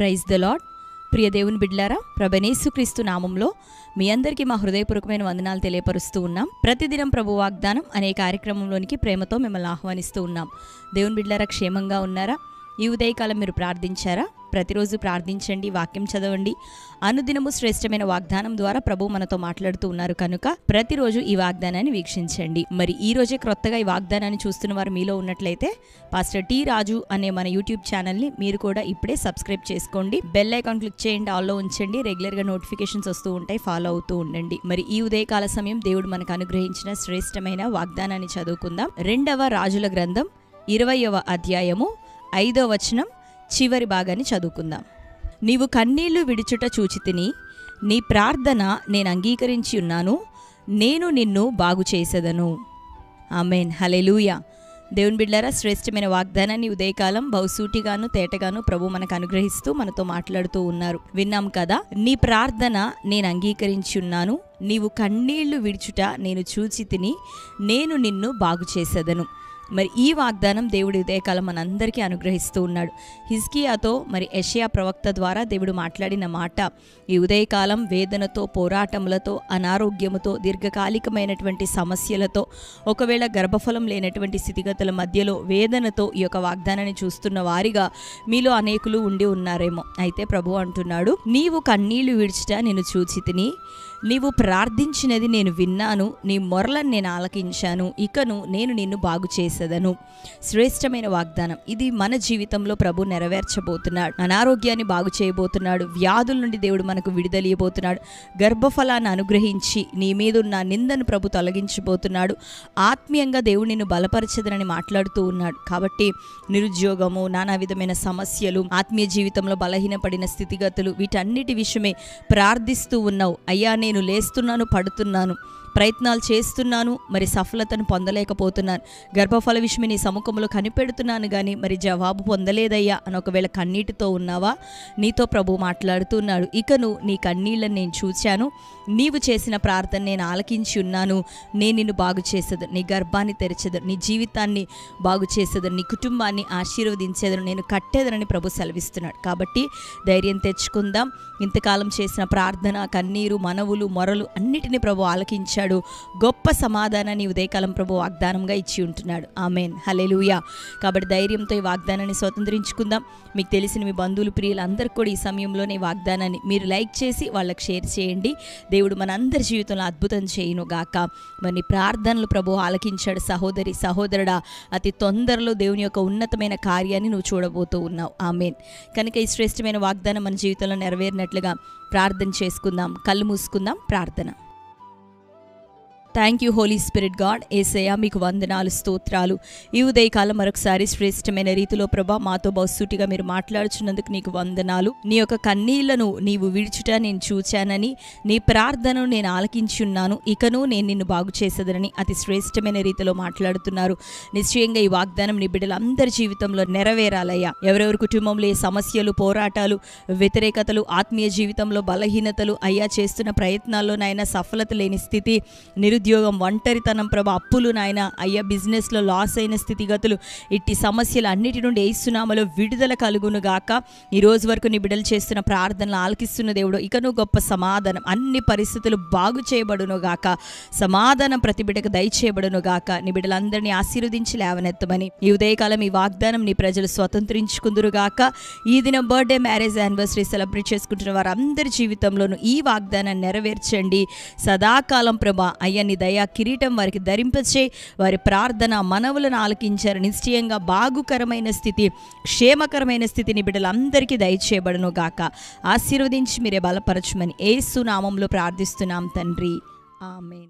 Praise the lord. ప్రియ దేవుని బిడ్డలారా, ప్రభుయేసుక్రీస్తు నామంలో మీ అందరికీ మా హృదయపూర్వకమైన వందనాలు తెలియపరుస్తూ ఉన్నాం. ప్రతిదినం ప్రభు వాగ్దానం అనే కార్యక్రమంలోనికి ప్రేమతో మిమ్మల్ని ఆహ్వానిస్తూ ఉన్నాం. దేవుని బిడ్డలారా, క్షేమంగా ఉన్నారా? ఈ ఉదయకాలం మీరు ప్రార్థించారా? ప్రతిరోజు ప్రార్థించండి, వాక్యం చదవండి. అనుదినము శ్రేష్టమైన వాగ్దానం ద్వారా ప్రభు మనతో మాట్లాడుతూ ఉన్నారు కనుక ప్రతిరోజు ఈ వాగ్దానాన్ని వీక్షించండి. మరి ఈ రోజే క్రొత్తగా ఈ వాగ్దానాన్ని చూస్తున్న వారు మీలో ఉన్నట్లయితే పాస్టర్ టి రాజు అనే మన యూట్యూబ్ ఛానల్ని మీరు కూడా ఇప్పుడే సబ్స్క్రైబ్ చేసుకోండి. బెల్ ఐకాన్ క్లిక్ చేయండి, ఆల్లో ఉంచండి. రెగ్యులర్గా నోటిఫికేషన్స్ వస్తూ ఉంటాయి, ఫాలో అవుతూ ఉండండి. మరి ఈ ఉదయకాల సమయం దేవుడు మనకు అనుగ్రహించిన శ్రేష్టమైన వాగ్దానాన్ని చదువుకుందాం. 2వ రాజుల గ్రంథం 20వ అధ్యాయము 5వ వచనం చివరి భాగాన్ని చదువుకుందాం. నీవు కన్నీళ్లు విడిచుట చూచితిని, నీ ప్రార్థన నేను అంగీకరించి ఉన్నాను, నేను నిన్ను బాగు చేసేదను. ఆమేన్, హల్లెలూయా. దేవుని బిడ్డలారా, శ్రేష్టమైన వాగ్దానాన్ని ఉదయకాలం బహుసూటిగాను తేటగాను ప్రభు మనకు అనుగ్రహిస్తూ మనతో మాట్లాడుతూ ఉన్నారు. విన్నాం కదా, నీ ప్రార్థన నేను అంగీకరించి ఉన్నాను, నీవు కన్నీళ్లు విడిచుట నేను చూచితిని, నేను నిన్ను బాగు చేసేదను. మరి ఈ వాగ్దానం దేవుడి ఉదయకాలం మనందరికీ అనుగ్రహిస్తూ ఉన్నాడు. హిజ్కియాతో మరి యెషయా ప్రవక్త ద్వారా దేవుడు మాట్లాడిన మాట, ఈ ఉదయకాలం వేదనతో, పోరాటములతో, అనారోగ్యముతో, దీర్ఘకాలికమైనటువంటి సమస్యలతో, ఒకవేళ గర్భఫలం లేనటువంటి స్థితిగతుల మధ్యలో వేదనతో ఈ యొక్క వాగ్దానాన్ని చూస్తున్న వారిగా మీలో అనేకులు ఉండి ఉన్నారేమో. అయితే ప్రభు అంటున్నాడు, నీవు కన్నీళ్లు విడిచుట నేను చూచితిని, నీవు ప్రార్థించినది నేను విన్నాను, నీ మొరలను నేను ఆలకించాను, ఇకను నేను నిన్ను బాగు చేసేదను. శ్రేష్టమైన వాగ్దానం ఇది. మన జీవితంలో ప్రభు నెరవేర్చబోతున్నాడు. అనారోగ్యాన్ని బాగు చేయబోతున్నాడు. వ్యాధుల నుండి దేవుడు మనకు విడుదలియబోతున్నాడు. గర్భఫలాన్ని అనుగ్రహించి నీ మీదున్న నిందను ప్రభు తొలగించబోతున్నాడు. ఆత్మీయంగా దేవుడు నిన్ను బలపరచదనని మాట్లాడుతూ ఉన్నాడు. కాబట్టి నిరుద్యోగము, నానా విధమైన సమస్యలు, ఆత్మీయ జీవితంలో బలహీనపడిన స్థితిగతులు, వీటన్నిటి విషయమే ప్రార్థిస్తూ ఉన్నావు. అయ్యా, నేను లేస్తున్నాను, పడుతున్నాను, ప్రయత్నాలు చేస్తున్నాను, మరి సఫలతను పొందలేకపోతున్నాను, గర్భఫల విషయమే నీ సముఖంలో కనిపెడుతున్నాను కానీ మరి జవాబు పొందలేదయ్యా అని ఒకవేళ కన్నీటితో ఉన్నావా? నీతో ప్రభు మాట్లాడుతున్నాడు. ఇకను నీ కన్నీళ్ళని నేను చూశాను, నీవు చేసిన ప్రార్థన నేను ఆలకించి ఉన్నాను, నేను నిన్ను బాగు చేసేదను, నీ గర్భాన్ని తెరిచేదను, నీ జీవితాన్ని బాగు చేసేదను, నీ కుటుంబాన్ని ఆశీర్వదించేదను, నేను కట్టేదనని ప్రభు సెలవిస్తున్నాడు. కాబట్టి ధైర్యం తెచ్చుకుందాం. ఇంతకాలం చేసిన ప్రార్థన, కన్నీరు, మనవులు, మొరలు అన్నిటినీ ప్రభు ఆలకించాడు. గొప్ప సమాధానాన్ని ఉదయకాలం ప్రభు వాగ్దానంగా ఇచ్చి ఉంటున్నాడు. ఆమేన్, హల్లెలూయా. కాబట్టి ధైర్యంతో ఈ వాగ్దానాన్ని స్వతంత్రించుకుందాం. మీకు తెలిసిన మీ బంధువులు, ప్రియులు అందరికీ కూడా ఈ సమయంలోనే ఈ వాగ్దానాన్ని మీరు లైక్ చేసి వాళ్ళకి షేర్ చేయండి. దేవుడు మన అందరి జీవితంలో అద్భుతం చేయను గాక. మరి ప్రార్థనలు ప్రభు ఆలకించాడు. సహోదరి, సహోదరుడా, అతి తొందరలో దేవుని యొక్క ఉన్నతమైన కార్యాన్ని నువ్వు చూడబోతూ ఉన్నావు. ఆమేన్. కనుక ఈ శ్రేష్టమైన వాగ్దానం మన జీవితంలో నెరవేరినట్లుగా ప్రార్థన చేసుకుందాం. కళ్ళు మూసుకుందాం. ప్రార్థన. Thank you holy spirit God. యేసయ్యా, మీకు వందనాలు, స్తోత్రాలు. ఈ ఉదయకాలం మరొకసారి శ్రేష్టమైన రీతిలో ప్రభా మాతో బహుసూటిగా మీరు మాట్లాడుచున్నందుకు నీకు వందనాలు. నీ యొక్క కన్నీళ్లను నీవు విడిచుట నేను చూచానని, నీ ప్రార్థనను నేను ఆలకించి ఉన్నాను, ఇకను నేను నిన్ను బాగు చేసేదనని అతి శ్రేష్టమైన రీతిలో మాట్లాడుతున్నారు. నిశ్చయంగా ఈ వాగ్దానం నీ బిడ్డలందరి జీవితంలో నెరవేరాలయ్యా. ఎవరెవరి కుటుంబంలో ఏ సమస్యలు, పోరాటాలు, వ్యతిరేకతలు, ఆత్మీయ జీవితంలో బలహీనతలు, అయ్యా చేస్తున్న ప్రయత్నాల్లో నాయన సఫలత లేని స్థితి, నిరుద్యోగం, ఒంటరితనం ప్రభా, అప్పులు నాయన, అయ్యా బిజినెస్లో లాస్ అయిన స్థితిగతులు, ఇట్టి సమస్యలు అన్నిటి నుండి యేసునామములో విడుదల కలుగును గాక. ఈ రోజు వరకు నీ బిడ్డలు చేస్తున్న ప్రార్థనలు ఆలకిస్తున్న దేవుడు, ఇకను గొప్ప సమాధానం, అన్ని పరిస్థితులు బాగు చేయబడును గాక. సమాధానం ప్రతి బిడ్డకు దయచేయబడును గాక. నీ బిడ్డలందరినీ ఆశీర్వదించి లేవనెత్తమని ఈ ఉదయకాలం ఈ వాగ్దానం నీ ప్రజలు స్వతంత్రించుకుందురు గాక. ఈ దినం బర్త్డే, మ్యారేజ్, యానివర్సరీ సెలబ్రేట్ చేసుకుంటున్న వారందరి జీవితంలోనూ ఈ వాగ్దానాన్ని నెరవేర్చండి. సదాకాలం ప్రభా అయ్యా నీ దయా కిరీటం వారికి ధరింపచే, వారి ప్రార్థన మనవులను ఆలకించారు. నిశ్చయంగా బాగుకరమైన స్థితి, క్షేమకరమైన స్థితిని బిడ్డలందరికీ దయచేయబడును గాక. ఆశీర్వదించి మీరే బలపరచమని యేసు నామములో ప్రార్థిస్తున్నాం తండ్రి. ఆమేన్.